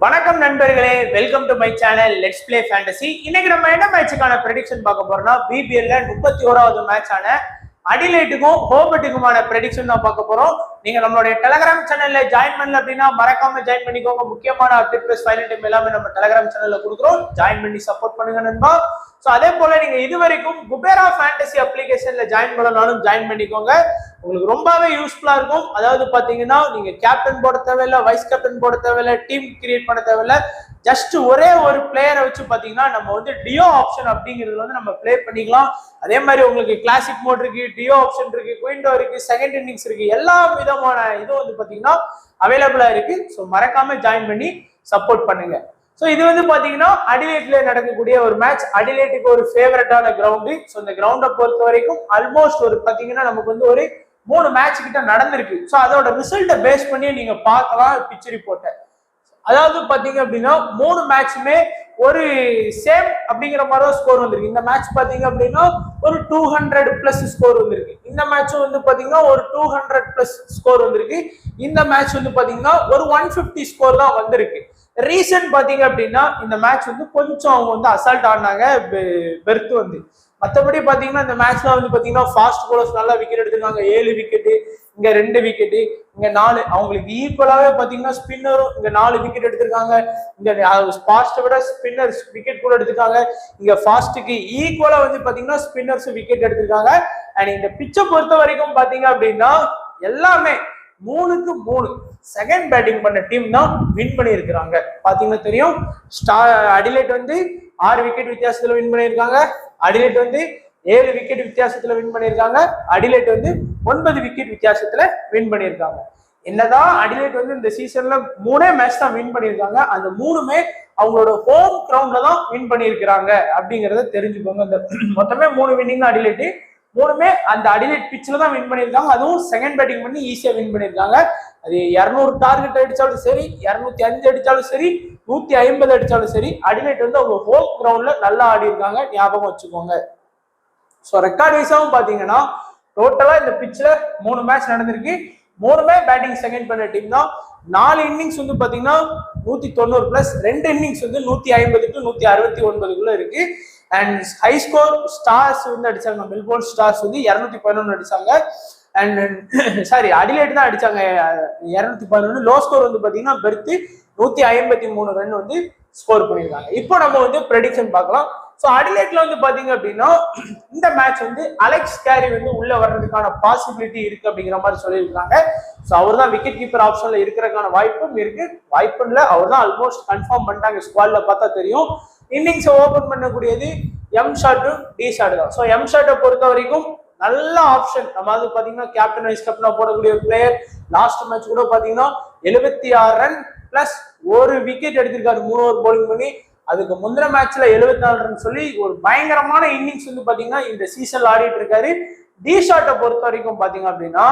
வணக்கம் நண்பர்களே, welcome to my channel let's play fantasy. இன்னைக்கு நம்ம என்ன மேட்சுக்கான ப்ரெடிக்ஷன் பார்க்க போறோம்னா பிபிஎல்ல 31வது மேட்ச் ஆன அடிலைட்டுக்கும் ஹோபர்ட்டுக்குமான ப்ரெடிக்ஷன் தான் பார்க்க போறோம். நீங்க நம்மளுடைய டெலிகிராம் சேனல்ல ஜாயின் பண்ணல அப்படின்னா மறக்காம ஜாயின் பண்ணிக்கோங்க. முக்கியமான அப்டேட் பிளஸ் ஃபைனல் டைம் எல்லாமே நம்ம டெலிகிராம் சேனல்ல கொடுக்குறோம். ஜாயின் பண்ணி சப்போர்ட் பண்ணுங்க நண்பா. ஸோ அதே போல நீங்க இது வரைக்கும் குபேரா ஃபேண்டசி அப்ளிகேஷன்ல ஜாயின் பண்ணனாலும் ஜாயின் பண்ணிக்கோங்க. உங்களுக்கு ரொம்பவே யூஸ்ஃபுல்லா இருக்கும். அதாவது பாத்தீங்கன்னா நீங்க கேப்டன் போட தேவையில்ல, வைஸ் கேப்டன் போட தேவையில்ல, டீம் கிரியேட் பண்ண தேவையில்ல. ஜஸ்ட் ஒரே ஒரு பிளேயரை வச்சு பாத்தீங்கன்னா நம்ம வந்து டியோ ஆப்ஷன் அப்படிங்கிறது வந்து நம்ம பிளே பண்ணிக்கலாம். அதே மாதிரி உங்களுக்கு கிளாசிக் மோட் இருக்கு, டியோ ஆப்ஷன் இருக்கு, குயின்டோ இருக்கு, செகண்ட் இன்னிங்ஸ் இருக்கு, எல்லா விதமான இது வந்து பாத்தீங்கன்னா அவைலபிளா இருக்கு. ஸோ மறக்காம ஜாயின் பண்ணி சப்போர்ட் பண்ணுங்க. ஸோ இது வந்து பாத்தீங்கன்னா அடிலேட்ல நடக்கக்கூடிய ஒரு மேட்ச். அடிலேட்டுக்கு ஒரு ஃபேவரட்டான கிரவுண்டு. ஸோ இந்த கிரவுண்டை பொறுத்த வரைக்கும் ஆல்மோஸ்ட் ஒரு பாத்தீங்கன்னா நமக்கு வந்து ஒரு 3 மேட்ச் கிட்ட நடந்திருக்கு. ஸோ அதோட ரிசல்ட்டை பேஸ் பண்ணி நீங்க பார்க்கலாம் பிச் ரிப்போர்ட்டை. அதாவது பாத்தீங்க அப்படின்னா 3 மேட்சுமே ஒரு சேம் அப்படிங்கிற மாதிரி தான் ஸ்கோர் வந்திருக்கு. இந்த மேட்ச் பாத்தீங்க அப்படின்னா ஒரு 200+ ஸ்கோர் வந்திருக்கு. இந்த மேட்சும் வந்து பாத்தீங்கன்னா ஒரு 200+ ஸ்கோர் வந்திருக்கு. இந்த மேட்ச் வந்து பாத்தீங்கன்னா ஒரு 150 ஸ்கோர் தான் வந்திருக்கு. ரீசன் பாத்தீங்க அப்படின்னா இந்த மேட்ச் வந்து கொஞ்சம் அவங்க வந்து அசால்ட் ஆடினாங்க பெர்த் வந்து. மற்றபடி பாத்தீங்கன்னா இந்த மேட்ச்ல வந்து பாத்தீங்கன்னா ஃபாஸ்ட் போலர்ஸ் நல்லா விக்கெட் எடுத்திருக்காங்க. 7 விக்கெட்டு, இங்க 2 விக்கெட்டு, இங்க 4. அவங்களுக்கு ஈக்குவலாவே பாத்தீங்கன்னா ஸ்பின்னரும் இங்க 4 விக்கெட் எடுத்திருக்காங்க. இங்க ஃபாஸ்ட்டை விட ஸ்பின்னர்ஸ் விக்கெட் கூட எடுத்திருக்காங்க. இங்க ஃபாஸ்ட்டுக்கு ஈக்குவலா வந்து பாத்தீங்கன்னா ஸ்பின்னர்ஸ் விக்கெட் எடுத்திருக்காங்க. அண்ட் இந்த பிச்சை பொறுத்த வரைக்கும் பாத்தீங்க அப்படின்னா எல்லாமே 3க்கு 3 செகண்ட் பேட்டிங் பண்ண டீம் தான் வின் பண்ணியிருக்கிறாங்க. பாத்தீங்கன்னா தெரியும். அடிலைட் வந்து 6 விக்கெட் வித்தியாசத்துல வின் பண்ணியிருக்காங்க. அடிலைட் வந்து 7 விக்கெட் வித்தியாசத்துல வின் பண்ணியிருக்காங்க. அடிலைட் வந்து 9 விக்கெட் வித்தியாசத்துல வின் பண்ணியிருக்காங்க. என்னதான் அடிலைட் வந்து இந்த சீசன்ல 3 மேட்ச் தான் வின் பண்ணியிருக்காங்க. அந்த 3மே அவங்களோட ஹோம் கிரவுண்ட்ல தான் வின் பண்ணியிருக்கிறாங்க அப்படிங்கிறத தெரிஞ்சுக்கோங்க. இந்த மொத்தமே 3 வின்னிங் அடிலைட், 3மே அந்த அடிலைட் பிச்சில் தான் வின் பண்ணியிருக்காங்க. அதுவும் செகண்ட் பேட்டிங் பண்ணி ஈஸியா வின் பண்ணியிருக்காங்க. அது 200 டார்கெட் அடிச்சாலும் சரி, 205 அடிச்சாலும் சரி, 150 அடிச்சாலும் சரி, அடிலைட் வந்து அவங்க ஹோம் கிரவுண்ட்ல நல்லா ஆடி இருக்காங்க. ஞாபகம் வச்சுக்கோங்க. ஸோ ரெக்கார்ட் வைஸாவும் பாத்தீங்கன்னா டோட்டலா இந்த பிச்சில் 3 மேட்ச் நடந்திருக்கு. 3மே பேட்டிங் செகண்ட் பண்ண டீம் தான். 4 இன்னிங்ஸ் வந்து பாத்தீங்கன்னா 190+, 2 இன்னிங்ஸ் வந்து 150 to 169 இருக்கு. அண்ட் ஹை ஸ்கோர் ஸ்டார்ஸ் வந்து அடிச்சாங்க. மெல்போர்ன் ஸ்டார்ஸ் வந்து 211 அடிச்சாங்க. அண்ட் சாரி அடிலைட் தான் அடிச்சாங்க 211. லோ ஸ்கோர் வந்து பாத்தீங்கன்னா பெர்த் 153 ரன் வந்து ஸ்கோர் பண்ணியிருக்காங்க. இப்போ நம்ம வந்து ப்ரெடிக்ஷன் பார்க்கலாம். ஸோ அடிலைட்ல வந்து பாத்தீங்க அப்படின்னா இந்த மேட்ச் வந்து அலெக்ஸ் கேரி வந்து உள்ள வர்றதுக்கான பாசிபிலிட்டி இருக்கு அப்படிங்கிற மாதிரி சொல்லியிருக்காங்க. ஸோ அவர் தான் விக்கெட் கீப்பர் ஆப்ஷன்ல இருக்கிறதுக்கான வாய்ப்பும் இருக்கு. வாய்ப்பு இல்லை, அவர் தான் ஆல்மோஸ்ட் கன்ஃபார்ம் பண்ணிட்டாங்க. ஸ்குவாட்ல பார்த்தா தெரியும். இன்னிங்ஸை ஓபன் பண்ணக்கூடியது எம் ஷாட்டும் டி ஷாட் தான். ஸோ எம் ஷாட்டை பொறுத்த வரைக்கும் நல்ல ஆப்ஷன். நம்ம வந்து பாத்தீங்கன்னா கேப்டன் வைஸ் கேப்டனா போடக்கூடிய பிளேயர். லாஸ்ட் மேட்ச் கூட பாத்தீங்கன்னா 76 ரன் பிளஸ் 1 விக்கெட் எடுத்திருக்காரு 3 ஓவர் போலிங் பண்ணி. அதுக்கு முந்தின மேட்ச்ல 74 ரன் சொல்லி ஒரு பயங்கரமான இன்னிங்ஸ் வந்து பாத்தீங்கன்னா இந்த சீசன்ல ஆடிட்டு இருக்காரு. டி ஷாட்டை பொறுத்த வரைக்கும் பாத்தீங்க அப்படின்னா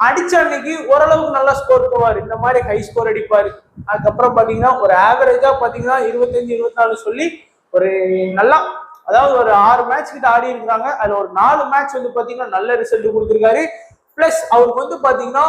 அடிச்ச அன்னைக்கு ஓரளவுக்கு நல்லா ஸ்கோர் போவார். இந்த மாதிரி ஹை ஸ்கோர் அடிப்பாரு. அதுக்கப்புறம் பாத்தீங்கன்னா ஒரு ஆவரேஜா பாத்தீங்கன்னா 25-24 சொல்லி ஒரு நல்லா, அதாவது ஒரு 6 மேட்ச் கிட்ட ஆடி இருக்கிறாங்க. அதுல ஒரு 4 மேட்ச் வந்து பாத்தீங்கன்னா நல்ல ரிசல்ட் கொடுத்திருக்காரு. பிளஸ் அவருக்கு வந்து பாத்தீங்கன்னா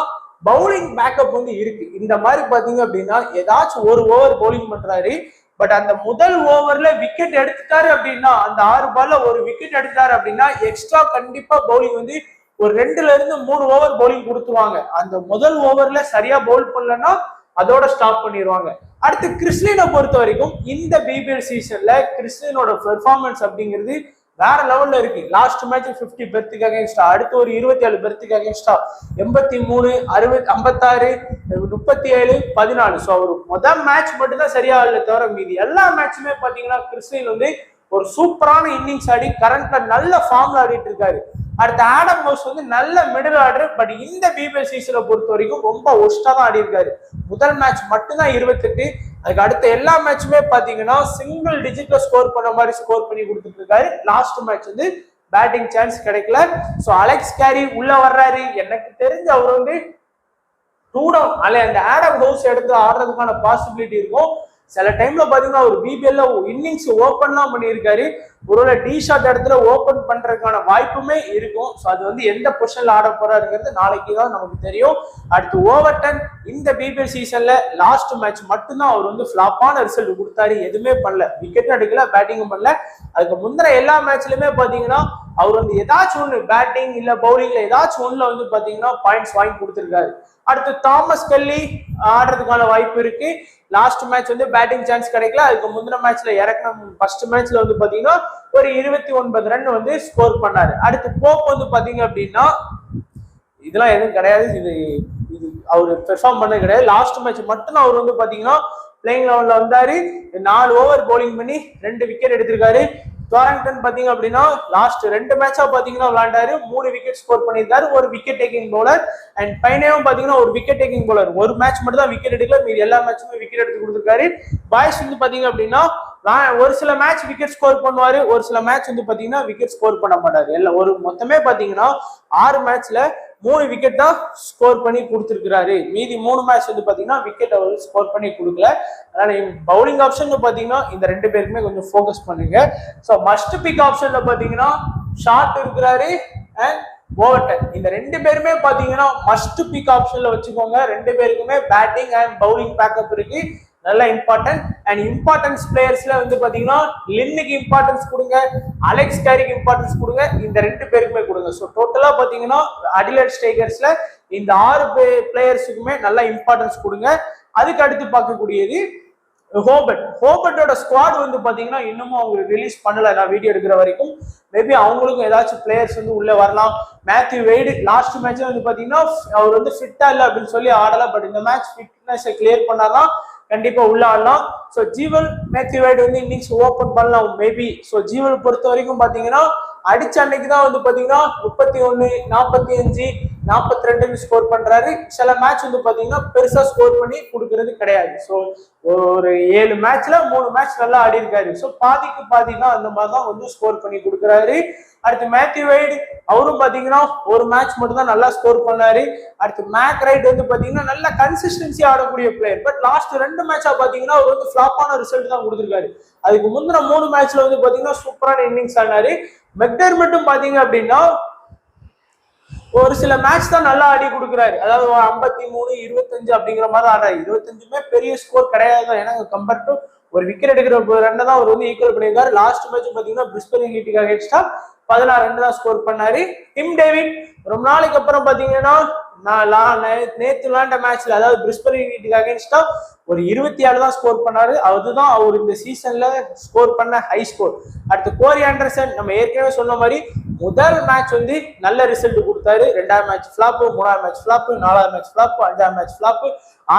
பவுலிங் பேக்கப் வந்து இருக்கு. இந்த மாதிரி பாத்தீங்க அப்படின்னா ஏதாச்சும் ஒரு ஓவர் பவுலிங் பண்றாரு. பட் அந்த முதல் ஓவர்ல விக்கெட் எடுத்துட்டாரு அப்படின்னா, அந்த 6 பால்ல ஒரு விக்கெட் எடுத்தாரு அப்படின்னா எக்ஸ்ட்ரா கண்டிப்பா பவுலிங் வந்து ஒரு 2ல இருந்து 3 ஓவர் பவுலிங் கொடுத்துருவாங்க. அந்த முதல் ஓவர்ல சரியா பவுல் பண்ணலன்னா அதோட ஸ்டாப் பண்ணிடுவாங்க. அடுத்து கிறிஸ்லினை பொறுத்த வரைக்கும் இந்த பிபிஎல் சீசன்ல கிறிஸ்லினோட பெர்ஃபார்மன்ஸ் அப்படிங்கிறது வேற லெவல்ல இருக்கு. லாஸ்ட் மேட்ச் 50 பெர்த்துக்கு அகேன்ஸ்டா, அடுத்து ஒரு 27 பெர்த்துக்கு அகேன்ஸ்டா 83, 60, 56, 37, 14. ஸோ அவர் முதல் மேட்ச் மட்டும் தான் சரியா இல்லை, தவிர மீதி எல்லா மேட்சுமே பாத்தீங்கன்னா கிறிஸ்லின் வந்து ஒரு சூப்பரான இன்னிங்ஸ் ஆடி கரண்ட்ல நல்ல ஃபார்ம்ல ஆடிட்டு இருக்காரு. அடுத்த ஆடம் ஹவுஸ் வந்து நல்ல மிடில் ஆர்டர். பட் இந்த பிபிஎல் சீசனை பொறுத்த வரைக்கும் ரொம்ப ஒஸ்டா தான் ஆடி இருக்காரு. முதல் மேட்ச் மட்டும்தான் 28. அதுக்கு அடுத்த எல்லா மேட்சுமே பாத்தீங்கன்னா சிங்கிள் டிஜிட்ல ஸ்கோர் பண்ண மாதிரி ஸ்கோர் பண்ணி கொடுத்துட்டு இருக்காரு. லாஸ்ட் மேட்ச் வந்து பேட்டிங் சான்ஸ் கிடைக்கல. ஸோ அலெக்ஸ் கேரி உள்ள வர்றாரு. எனக்கு தெரிஞ்சு அவர் வந்து 2 டவுன் அல்ல அந்த ஆடம் ஹவுஸ் எடுத்து ஆடுறதுக்கான பாசிபிலிட்டி இருக்கும். சில டைம்ல பாத்தீங்கன்னா ஒரு பிபிஎல்ல இன்னிங்ஸ் ஓப்பன்லாம் பண்ணியிருக்காரு. ஒருவேளை டி ஷாட் இடத்துல ஓப்பன் பண்றதுக்கான வாய்ப்புமே இருக்கும். ஸோ அது வந்து எந்த பொசிஷன்ல ஆட போறாருங்கிறது நாளைக்கு தான் நமக்கு தெரியும். அடுத்து ஓவர்டன் இந்த பிபிஎல் சீசன்ல லாஸ்ட் மேட்ச் மட்டும்தான் அவர் வந்து ஃபிளாப்பான ரிசல்ட் கொடுத்தாரு. எதுவுமே பண்ணல, விக்கெட்டும் எடுக்கல, பேட்டிங்கும் பண்ணல. அதுக்கு முந்தின எல்லா மேட்ச்லயுமே பாத்தீங்கன்னா அவர் வந்து ஏதாச்சும் ஒண்ணு பேட்டிங் இல்ல பவுலிங்ல ஏதாச்சும் ஒண்ணுல வந்து பாத்தீங்கன்னா பாயிண்ட்ஸ் வாங்கி கொடுத்திருக்காரு. அடுத்து தாமஸ் கல்லி ஆடுறதுக்கான வாய்ப்பு இருக்கு. லாஸ்ட் மேட்ச் வந்து பேட்டிங் சான்ஸ் கிடைக்கல. அதுக்கு முந்தின மேட்ச்ல இறக்கணும். ஃபர்ஸ்ட் மேட்ச்ல வந்து பாத்தீங்கன்னா ஒரு 29 ரன் வந்து ஸ்கோர் பண்ணாரு. அடுத்து போப் வந்து பாத்தீங்க அப்படின்னா இதெல்லாம் எதுவும் கிடையாது. இது அவரு பெர்ஃபார்ம் பண்ண கிடையாது. லாஸ்ட் மேட்ச் மட்டும் அவர் வந்து பாத்தீங்கன்னா பிளேயிங் லெவல்ல வந்தாரு. 4 ஓவர் பவுலிங் பண்ணி 2 விக்கெட் எடுத்திருக்காரு. வாரங்டன் பாத்தீங்க அப்படின்னா லாஸ்ட் 2 மேட்சா பாத்தீங்கன்னா விளையாண்டாரு. 3 விக்கெட் ஸ்கோர் பண்ணியிருக்காரு. ஒரு விக்கெட் டேக்கிங் பவுலர். அண்ட் பைனேவும் பாத்தீங்கன்னா ஒரு விக்கெட் டேக்கிங் பவுலர். ஒரு மேட்ச் மட்டும் தான் விக்கெட் எடுக்கல, மீதி எல்லா மேட்சுமே விக்கெட் எடுத்து கொடுத்துருக்காரு. பாய்ஸ் வந்து பாத்தீங்க அப்படின்னா ஒரு சில மேட்ச் விக்கெட் ஸ்கோர் பண்ணுவாரு, ஒரு சில மேட்ச் வந்து பாத்தீங்கன்னா விக்கெட் ஸ்கோர் பண்ண மாட்டாரு. எல்லாம் ஒரு மொத்தமே பாத்தீங்கன்னா 6 மேட்ச்ல 3 விக்கெட் தான் ஸ்கோர் பண்ணி கொடுத்துருக்காரு. மீதி 3 மேட்ச் வந்து பாத்தீங்கன்னா விக்கெட் அவர் ஸ்கோர் பண்ணி கொடுக்கல. அதனால பவுலிங் ஆப்ஷன் பாத்தீங்கன்னா இந்த 2 பேருக்குமே கொஞ்சம் ஃபோக்கஸ் பண்ணுங்க. ஸோ மஸ்ட் பிக் ஆப்ஷன்ல பாத்தீங்கன்னா ஷார்ட் இருக்கிறாரு அண்ட் ஓவர்டன். இந்த 2 பேருமே பாத்தீங்கன்னா மஸ்ட் பிக் ஆப்ஷன்ல வச்சுக்கோங்க. 2 பேருக்குமே பேட்டிங் அண்ட் பவுலிங் பேக்கப் இருக்கு. நல்ல இம்பார்ட்டன்ட். அண்ட் இம்பார்ட்டன்ஸ் பிளேயர்ஸ்ல வந்து பாத்தீங்கன்னா லின்னுக்கு இம்பார்ட்டன்ஸ் கொடுங்க, அலெக்ஸ் கேரிக்கு இம்பார்ட்டன்ஸ் கொடுங்க, இந்த 2 பேருக்குமே கொடுங்க. ஸோ டோட்டலா பாத்தீங்கன்னா அடிலேட் ஸ்ட்ரைக்கர்ஸ்ல இந்த 6 பிளேயர்ஸுக்குமே நல்ல இம்பார்ட்டன்ஸ் கொடுங்க. அதுக்கு அடுத்து பார்க்கக்கூடியது ஹோபர்ட்டோட ஸ்குவாட் வந்து பாத்தீங்கன்னா இன்னமும் அவங்க ரிலீஸ் பண்ணல. நான் வீடியோ எடுக்கிற வரைக்கும் மேபி அவங்களுக்கும் ஏதாச்சும் பிளேயர்ஸ் வந்து உள்ள வரலாம். மேத்யூ வெய்டு லாஸ்ட் மேட்ச்ல வந்து பாத்தீங்கன்னா அவர் வந்து ஃபிட்டா இல்லை அப்படின்னு சொல்லி ஆடல. பட் இந்த மேட்ச் ஃபிட்னஸை கிளியர் பண்ணாதான் கண்டிப்பா உள்ள ஆடலாம். ஸோ ஜீவல் மேத்யூ வெய்டு வந்து இன்னிங்ஸ் ஓப்பன் பண்ணலாம் மேபி. ஸோ ஜீவல் பொறுத்த வரைக்கும் பாத்தீங்கன்னா அடிச்ச அன்னைக்கு தான் வந்து பாத்தீங்கன்னா 31, 45, 42 ஸ்கோர் பண்றாரு. சில மேட்ச் வந்து பாத்தீங்கன்னா பெருசா ஸ்கோர் பண்ணி கொடுக்கறது கிடையாது. ஸோ ஒரு 7 மேட்ச்ல 3 மேட்ச் நல்லா ஆடி இருக்காரு. ஸோ பாதிக்கு பாதி தான் அந்த மாதிரி தான் வந்து ஸ்கோர் பண்ணி கொடுக்குறாரு. அடுத்து மேத்யூ வெய்டு அவரும் பாத்தீங்கன்னா ஒரு மேட்ச் மட்டும் தான் நல்லா ஸ்கோர் பண்ணாரு. அடுத்து மேக் ரைட் வந்து பாத்தீங்கன்னா நல்ல கன்சிஸ்டன்சி ஆடக்கூடிய பிளேயர். பட் லாஸ்ட் 2 மேட்சா பாத்தீங்கன்னா அவர் வந்து ஃபிளாப்பான ரிசல்ட் தான் கொடுத்துருக்காரு. அதுக்கு முந்தின 3 மேட்ச்ல வந்து பாத்தீங்கன்னா சூப்பரான இன்னிங்ஸ் ஆனாரு. மெக்டர்மட்டும் பாத்தீங்க அப்படின்னா ஒரு சில மேட்ச் தான் நல்லா ஆடி கொடுக்குறாரு. அதாவது 53, 25 அப்படிங்கிற மாதிரி ஆடுறாரு. 25மே பெரிய ஸ்கோர் கிடையாது. ஏன்னா கம்பேர் டு ஒரு விக்கெட் எடுக்கிற ரன் தான் அவர் வந்து ஈக்குவல் பண்ணியிருக்காரு. லாஸ்ட் மேட்ச் பாத்தீங்கன்னா பிரிஸ்பேன் ஹீட்டுக்கு அகேன்ஸ்டா 16 ரன் தான் ஸ்கோர் பண்ணாரு. டிம் டேவிட் ரொம்ப நாளைக்கு அப்புறம் பாத்தீங்கன்னா நேத்து விளையாண்ட மேட்ச்ல அதாவது பிரிஸ்பேன் ஹீட்டுக்கு அகேன்ஸ்டா ஒரு 27 தான் ஸ்கோர் பண்ணாரு. அதுதான் அவர் இந்த சீசன்ல ஸ்கோர் பண்ண ஹை ஸ்கோர். அடுத்து கோரி ஆண்டர்சன் நம்ம ஏற்கனவே சொன்ன மாதிரி முதல் மேட்ச் வந்து நல்ல ரிசல்ட் கொடுத்தாரு. 2ஆவது மேட்ச் ஃபிளாப்பு, 3ஆவது மேட்ச் ஃபிளாப்பு, 4ஆவது மேட்ச் ஃபிளாப்பு, 5ஆவது மேட்ச் ஃபிளாப்பு,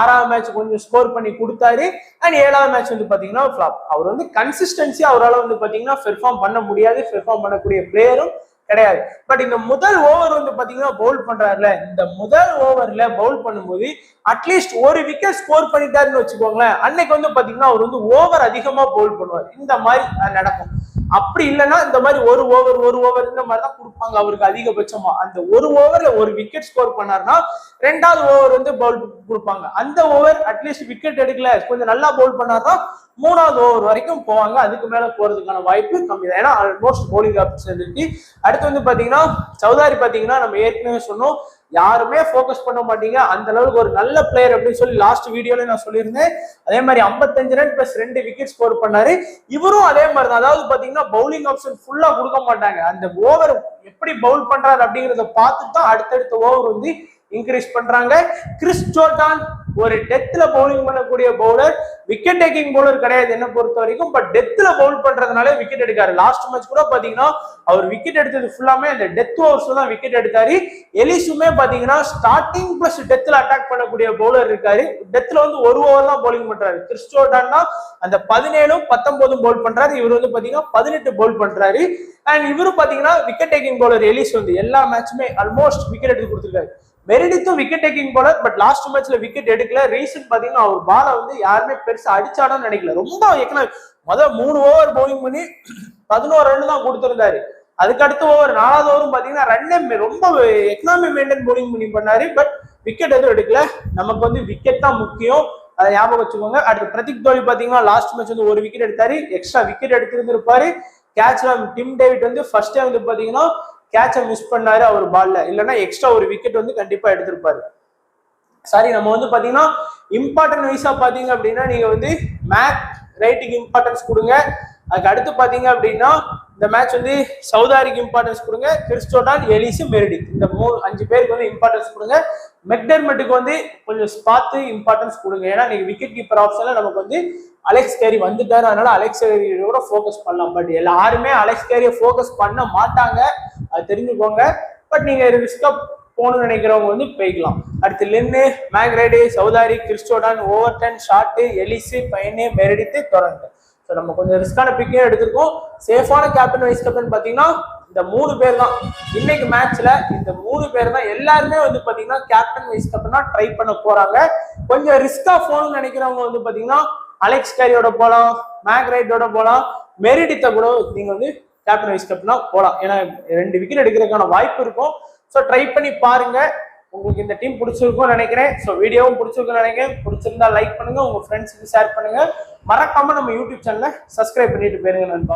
6ஆவது மேட்ச் கொஞ்சம் ஸ்கோர் பண்ணி கொடுத்தாரு. அண்ட் 7ஆவது மேட்ச் வந்து பாத்தீங்கன்னா ஃபிளாப். அவர் வந்து கன்சிஸ்டன்சி அவரால் வந்து பாத்தீங்கன்னா பெர்ஃபார்ம் பண்ண முடியாது. பெர்ஃபார்ம் பண்ணக்கூடிய பிளேயரும் கிடையாது. பட் இந்த முதல் ஓவர் வந்து பாத்தீங்கன்னா பவுல் பண்றாருல, இந்த முதல் ஓவர்ல பவுல் பண்ணும்போது அட்லீஸ்ட் ஒரு விக்கெட் ஸ்கோர் பண்ணிட்டாருன்னு வச்சுக்கோங்களேன். அன்னைக்கு வந்து பாத்தீங்கன்னா அவர் வந்து ஓவர் அதிகமா பவுல் பண்ணுவார். இந்த மாதிரி நடக்கும். அப்படி இல்லைன்னா இந்த மாதிரி ஒரு ஓவர் இந்த மாதிரி தான் கொடுப்பாங்க அவருக்கு அதிகபட்சமா. அந்த ஒரு ஓவர்ல ஒரு விக்கெட் ஸ்கோர் பண்ணாருன்னா 2வது ஓவர் வந்து பவுல் கொடுப்பாங்க. அந்த ஓவர் அட்லீஸ்ட் விக்கெட் எடுக்கல, கொஞ்சம் நல்லா பவுல் பண்ணாதான் 3வது ஓவர் வரைக்கும் போவாங்க. அதுக்கு மேல போறதுக்கான வாய்ப்பு கம்மி தான். ஏன்னா ஆல்மோஸ்ட் பவுலிங் ஆப்ஷன் இருக்கு. அடுத்து வந்து பாத்தீங்கன்னா சௌதாரி பாத்தீங்கன்னா நம்ம ஏற்கனவே சொன்னோம் யாருமே ஃபோக்கஸ் பண்ண மாட்டீங்க. அந்த அளவுக்கு ஒரு நல்ல பிளேயர் அப்படின்னு சொல்லி லாஸ்ட் வீடியோல நான் சொல்லியிருந்தேன். அதே மாதிரி 55 ரன் பிளஸ் 2 விக்கெட் ஸ்கோர் பண்ணாரு. இவரும் அதே மாதிரி தான். அதாவது பாத்தீங்கன்னா பவுலிங் ஆப்ஷன் ஃபுல்லா கொடுக்க மாட்டாங்க. அந்த ஓவர் எப்படி பவுல் பண்றாரு அப்படிங்கறத பார்த்துட்டு தான் அடுத்தடுத்த ஓவர் வந்து இன்க்ரீஸ் பண்றாங்க. கிறிஸ் ஜோர்டான் ஒரு டெத்ல பவுலிங் பண்ணக்கூடிய பவுலர், விக்கெட் டேக்கிங் பவுலர் கிடையாது என்ன பொறுத்த வரைக்கும். பட் டெத்ல பவுல் பண்றதுனால விக்கெட் எடுக்காரு. லாஸ்ட் மேட்ச் கூட பாத்தீங்கன்னா அவர் விக்கெட் எடுத்தது ஃபுல்லாமே அந்த டெத் ஓவர்ஸ்ல தான் விக்கெட் எடுத்தாரு. எலிசுமே பாத்தீங்கன்னா ஸ்டார்டிங் பிளஸ் டெத்ல அட்டாக் பண்ணக்கூடிய பவுலர் இருக்காரு. டெத்ல வந்து ஒரு ஓவர் தான் பவுலிங் பண்றாரு. கிறிஸ் ஜோர்டான் தான் அந்த 17, 19 பவுல் பண்றாரு. இவர் வந்து பாத்தீங்கன்னா 18 பவுல் பண்றாரு. அண்ட் இவரு பாத்தீங்கன்னா விக்கெட் டேக்கிங் பவுலர். எலிஸ் வந்து எல்லா மேட்சுமே ஆல்மோஸ்ட் விக்கெட் எடுத்து கொடுத்துருக்காரு. மெரிடித்தும் wicket taking bowler. But last மேட்ச்ல விக்கெட் எடுக்கல. ரீசன் பாத்தீங்கன்னா அவர் பால வந்து யாருமே பெருசா அடிச்சாடான்னு நினைக்கல. ரொம்ப முதல் 3 ஓவர் பவுலிங் பண்ணி 11 ரன் தான் கொடுத்திருந்தாரு. அதுக்கு அடுத்த ஓவர் 4வது ஓவரும் பாத்தீங்கன்னா ரன் ரொம்ப எக்கனாமி மெயின்டைன் பவுலிங் பண்ணி பண்ணாரு. பட் விக்கெட் எதுவும் எடுக்கல. நமக்கு வந்து விக்கெட் தான் முக்கியம். அதை ஞாபகம் வச்சுக்கோங்க. அடுத்து பிரதீப் தோனி பாத்தீங்கன்னா லாஸ்ட் மேட்ச் வந்து ஒரு விக்கெட் எடுத்தாரு, எக்ஸ்ட்ரா விக்கெட் எடுத்திருந்திருப்பாரு. கேட்ச்ல டிம் டேவிட் வந்து ஃபர்ஸ்ட் டைம் வந்து பாத்தீங்கன்னா கேட்சை மிஸ் பண்ணாரு அவர் பால்ல, இல்லைன்னா எக்ஸ்ட்ரா ஒரு விக்கெட் வந்து கண்டிப்பா எடுத்திருப்பாரு. சாரி, நம்ம வந்து பாத்தீங்கன்னா இம்பார்ட்டன்ட் வைஸா பாத்தீங்க அப்படின்னா நீங்க வந்து மேக் ரைட்டுக்கு இம்பார்ட்டன்ஸ் கொடுங்க. அதுக்கு அடுத்து பாத்தீங்க அப்படின்னா இந்த மேட்ச் வந்து சவுதாரிக்கு இம்பார்ட்டன்ஸ் கொடுங்க. கிறிஸ்டோடான், எலிஸ், மெரிடித் இந்த 5 பேருக்கு வந்து இம்பார்ட்டன்ஸ் கொடுங்க. மெக்டர்மெட்டுக்கு வந்து கொஞ்சம் பார்த்து இம்பார்ட்டன்ஸ் கொடுங்க. ஏன்னா நீங்க விக்கெட் கீப்பர் ஆப்ஷன்ல நமக்கு வந்து அலெக்ஸ் கேரி வந்துட்டாரு, அதனால அலெக்ஸ் கேரியோட ஃபோக்கஸ் பண்ணலாம். பட் எல்லாருமே அலெக்ஸ் கேரியை ஃபோக்கஸ் பண்ண மாட்டாங்க, அது தெரிஞ்சுக்கோங்க. பட் நீங்க ரிஸ்கா போகணும்னு நினைக்கிறவங்க வந்து போய்க்கலாம். அடுத்து லின்னு, மேக்ரேடி, சவுதாரி, கிறிஸ்டோடான், Overton, Short, Ellis, Paine, Meredith, டொரண்டோ. ஸோ நம்ம கொஞ்சம் ரிஸ்கான பிக்கே எடுத்திருக்கோம். சேஃபான கேப்டன் வைஸ் கேப்டன் பாத்தீங்கன்னா இந்த 3 பேர் தான் இன்னைக்கு மேட்ச்ல. இந்த 3 பேர் தான் எல்லாருமே வந்து பாத்தீங்கன்னா கேப்டன் வைஸ் கேப்டனா ட்ரை பண்ண போறாங்க. கொஞ்சம் ரிஸ்கா போகணும்னு நினைக்கிறவங்க வந்து பாத்தீங்கன்னா அலெக்ஸ் கேரியோட போகலாம், மேக்ரைட்டோட போகலாம், மெரிடித்த கூட நீங்க வந்து கேப்டன் வைஸ் கேப்டனா போகலாம். ஏன்னா 2 விக்கெட் எடுக்கிறதுக்கான வாய்ப்பு இருக்கும். ஸோ ட்ரை பண்ணி பாருங்க. உங்களுக்கு இந்த டீம் பிடிச்சிருக்கும்னு நினைக்கிறேன். ஸோ வீடியோவும் பிடிச்சிருக்கும்னு நினைக்கிறேன். பிடிச்சிருந்தா லைக் பண்ணுங்க, உங்க ஃப்ரெண்ட்ஸுக்கு ஷேர் பண்ணுங்க. மறக்காம நம்ம யூடியூப் சேனலை சப்ஸ்கிரைப் பண்ணிட்டு போயிருங்க நண்பா.